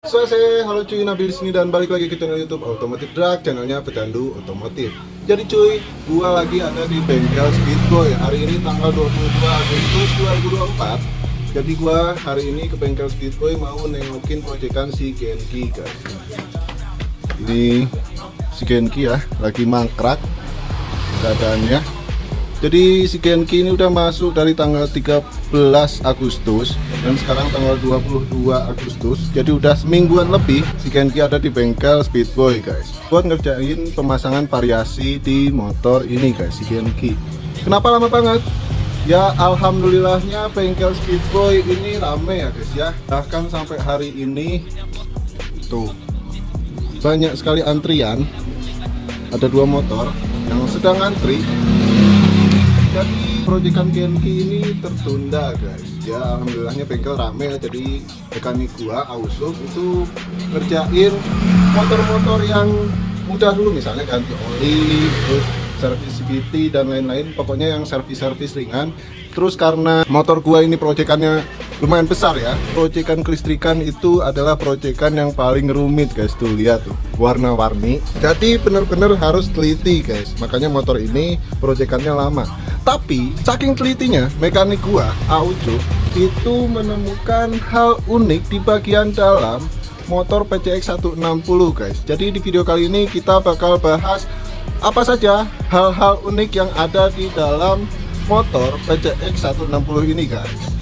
Halo cuy, Nabil di sini dan balik lagi ke channel YouTube Automotive Drag, channelnya pecandu otomotif. Jadi cuy, gua lagi ada di bengkel Speedboy. Hari ini tanggal 22 Agustus 2024. Jadi gua hari ini ke bengkel Speedboy mau nengokin proyekan si Genki, guys. Ini si Genki ya, lagi mangkrak keadaannya. Jadi si Genki ini udah masuk dari tanggal 13 Agustus dan sekarang tanggal 22 Agustus. Jadi udah semingguan lebih si Genki ada di bengkel Speedboy, guys, buat ngerjain pemasangan variasi di motor ini, guys, si Genki. Kenapa lama banget? Ya alhamdulillahnya bengkel Speedboy ini rame ya, guys ya. Bahkan sampai hari ini tuh banyak sekali antrian. Ada 2 motor yang sedang antri. Jadi proyekan Genki ini tertunda, guys. Ya alhamdulillahnya bengkel rame. Jadi mekanik gua Ausuf itu ngerjain motor-motor yang mudah dulu, misalnya ganti oli, terus servis CVT dan lain-lain. Pokoknya yang servis-servis ringan. Terus karena motor gua ini proyekannya lumayan besar ya, proyekan kelistrikan itu adalah proyekan yang paling rumit, guys. Tuh lihat tuh, warna-warni. Jadi bener-bener harus teliti, guys. Makanya motor ini proyekannya lama. Tapi saking telitinya mekanik gua Aujo itu menemukan hal unik di bagian dalam motor PCX 160, guys. Jadi di video kali ini kita bakal bahas apa saja hal-hal unik yang ada di dalam motor PCX 160 ini, guys.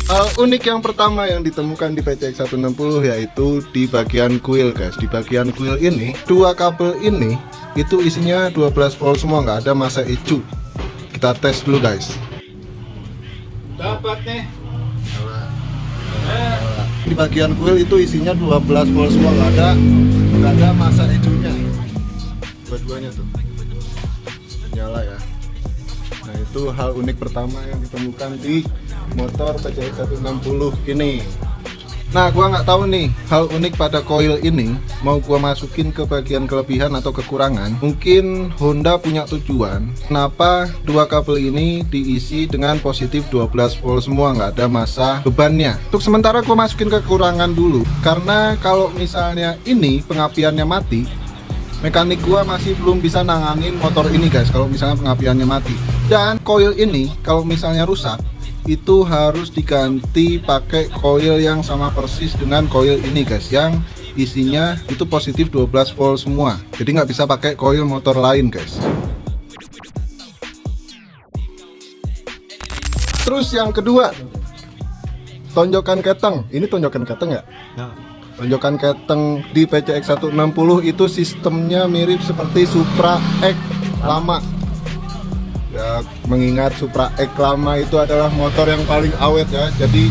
Hal unik yang pertama yang ditemukan di PCX 160 yaitu di bagian kuil, guys. Di bagian kuil ini, 2 kabel ini itu isinya 12 volt semua, nggak ada masa ECU. Kita tes dulu, guys. Dapat nih. Di bagian kuil itu isinya 12 volt semua, nggak ada masa ECU-nya. Dua-duanya tuh nyala ya. Nah, itu hal unik pertama yang ditemukan di motor PCX 160 ini. Nah, gua nggak tahu nih hal unik pada koil ini mau gua masukin ke bagian kelebihan atau kekurangan. Mungkin Honda punya tujuan kenapa 2 kabel ini diisi dengan positif 12 volt semua, nggak ada masa bebannya. Untuk sementara gua masukin kekurangan dulu, karena kalau misalnya ini pengapiannya mati, mekanik gua masih belum bisa nanganin motor ini, guys, kalau misalnya pengapiannya mati. Dan koil ini kalau misalnya rusak itu harus diganti pakai koil yang sama persis dengan koil ini, guys, yang isinya itu positif 12 volt semua. Jadi nggak bisa pakai koil motor lain, guys. Terus yang kedua, tonjokan keteng. Ini tonjokan keteng nggak? Nah. Tonjokan keteng di PCX 160 itu sistemnya mirip seperti Supra X lama. Ya, mengingat Supra X lama itu adalah motor yang paling awet ya. Jadi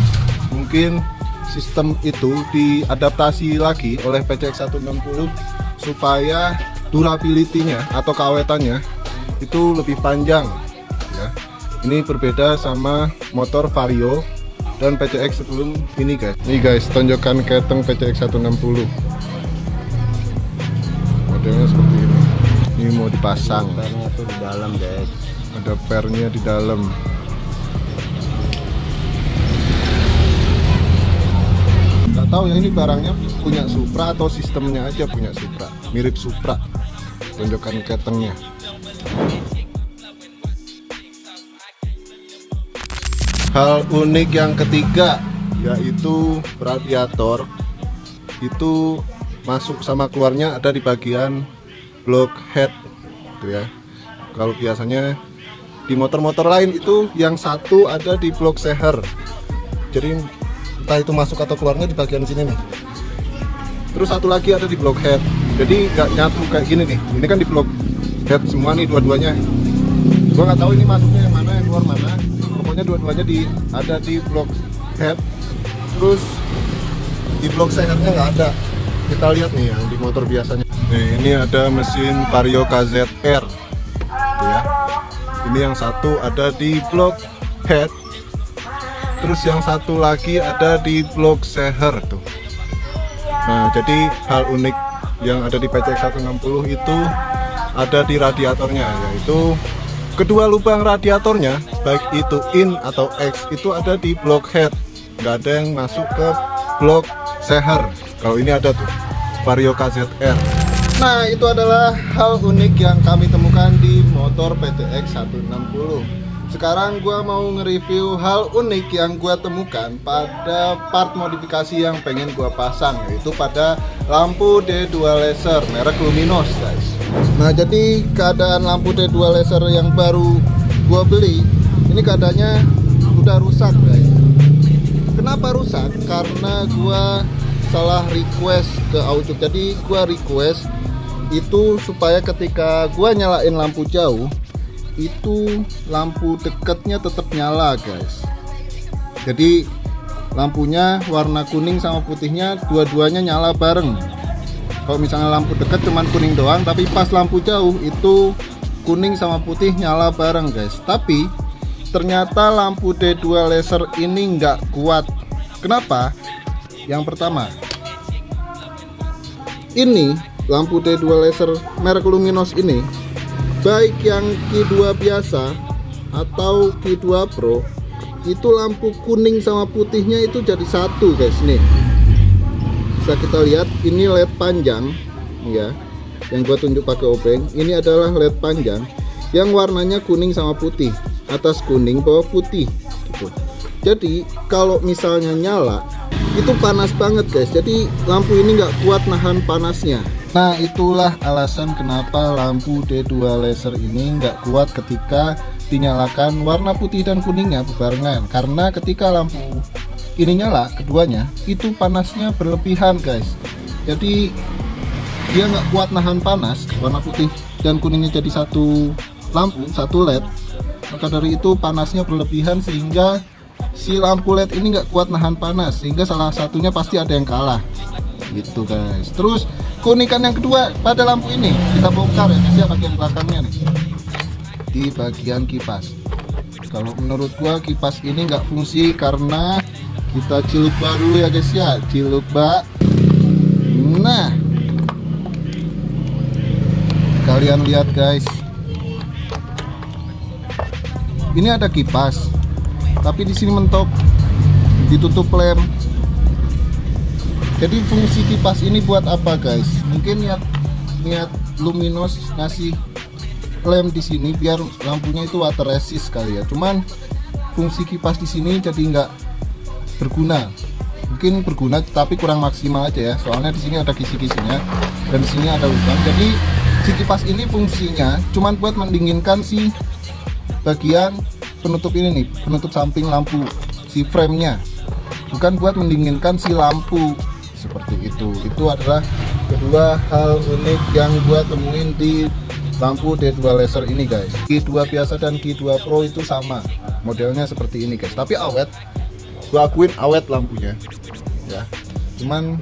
mungkin sistem itu diadaptasi lagi oleh PCX 160 supaya durability-nya atau keawetannya itu lebih panjang ya. Ini berbeda sama motor Vario dan PCX sebelum ini, guys. Nih, guys, tonjokan keteng PCX 160. Modelnya seperti ini. Ini mau dipasang. Pernya tuh di dalam, guys. Ada pernya di dalam. Nggak tahu ya ini barangnya punya Supra atau sistemnya aja punya Supra. Mirip Supra tonjokan ketengnya. Hal unik yang ketiga yaitu radiator itu masuk sama keluarnya ada di bagian block head gitu ya. Kalau biasanya di motor-motor lain itu yang satu ada di blok seher, jadi entah itu masuk atau keluarnya di bagian sini nih. Terus satu lagi ada di blok head, jadi nggak nyatu kayak gini nih. Ini kan di blok head semua nih dua-duanya. Gua nggak tahu ini masuknya yang mana, yang keluar mana. Pokoknya dua-duanya ada di blok head. Terus di blok sehernya nggak ada. Kita lihat nih yang di motor biasanya. Nih, ini ada mesin Vario KZR. Tuh ya. Ini yang satu ada di blok head, terus yang satu lagi ada di blok seher tuh. Nah, jadi hal unik yang ada di PCX 160 itu ada di radiatornya, yaitu kedua lubang radiatornya, baik itu in atau X, itu ada di blok head, nggak ada yang masuk ke blok seher. Kalau ini ada tuh Vario KZR. Nah, itu adalah hal unik yang kami temukan di motor PCX 160. Sekarang gua mau nge-review hal unik yang gua temukan pada part modifikasi yang pengen gua pasang, yaitu pada lampu D2 laser merek Luminos, guys. Nah, jadi keadaan lampu D2 laser yang baru gua beli ini keadaannya udah rusak, guys. Kenapa rusak? Karena gua salah request ke Aucuk. Jadi gua request itu supaya ketika gua nyalain lampu jauh itu lampu dekatnya tetap nyala, guys. Jadi lampunya warna kuning sama putihnya dua-duanya nyala bareng. Kalau misalnya lampu dekat cuman kuning doang, tapi pas lampu jauh itu kuning sama putih nyala bareng, guys. Tapi ternyata lampu D2 laser ini nggak kuat. Kenapa? Yang pertama, ini lampu D2 laser merek Luminos ini, baik yang Q2 biasa atau Q2 Pro, itu lampu kuning sama putihnya itu jadi satu, guys. Nih bisa kita lihat, ini LED panjang ya, yang gua tunjuk pakai obeng. Ini adalah LED panjang yang warnanya kuning sama putih, atas kuning bawah putih gitu. Jadi kalau misalnya nyala itu panas banget, guys. Jadi lampu ini nggak kuat nahan panasnya. Nah, itulah alasan kenapa lampu D2 laser ini nggak kuat ketika dinyalakan warna putih dan kuningnya berbarengan. Karena ketika lampu ini nyala keduanya, itu panasnya berlebihan, guys. Jadi dia nggak kuat nahan panas, warna putih dan kuningnya jadi satu lampu, satu LED. Maka dari itu panasnya berlebihan sehingga si lampu LED ini nggak kuat nahan panas, sehingga salah satunya pasti ada yang kalah gitu, guys. Terus keunikan yang kedua pada lampu ini kita bongkar ya, guys, ya, bagian belakangnya nih, di bagian kipas. Kalau menurut gua kipas ini nggak fungsi karena kita ciluk bak dulu ya, guys ya, ciluk bak. Nah, kalian lihat, guys, ini ada kipas tapi di sini mentok, ditutup lem. Jadi fungsi kipas ini buat apa, guys? Mungkin niat Luminos ngasih lem di sini biar lampunya itu water resist kali ya. Cuman fungsi kipas di sini jadi nggak berguna. Mungkin berguna tapi kurang maksimal aja ya. Soalnya di sini ada kisi-kisinya dan di sini ada lubang. Jadi si kipas ini fungsinya cuman buat mendinginkan si bagian penutup ini nih, penutup samping lampu, si frame-nya. Bukan buat mendinginkan si lampu. Seperti itu. Itu adalah kedua hal unik yang gua temuin di lampu D2 laser ini, guys. Q2 biasa dan Q2 Pro itu sama, modelnya seperti ini, guys. Tapi awet, gua akuin awet lampunya ya. Cuman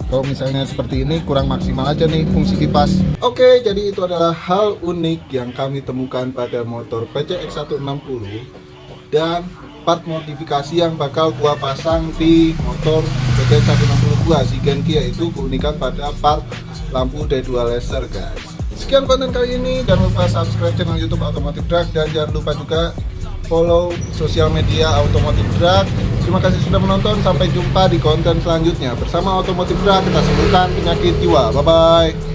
kalau misalnya seperti ini kurang maksimal aja nih fungsi kipas. Oke, jadi itu adalah hal unik yang kami temukan pada motor PCX 160 dan part modifikasi yang bakal gua pasang di motor PCX 160 gua si Genki, yaitu keunikan pada part lampu D2 laser, guys. Sekian konten kali ini, jangan lupa subscribe channel YouTube Automotive Drag dan jangan lupa juga follow sosial media Automotive Drag. Terima kasih sudah menonton, sampai jumpa di konten selanjutnya. Bersama Automotive Drag kita sembuhkan penyakit jiwa. Bye bye.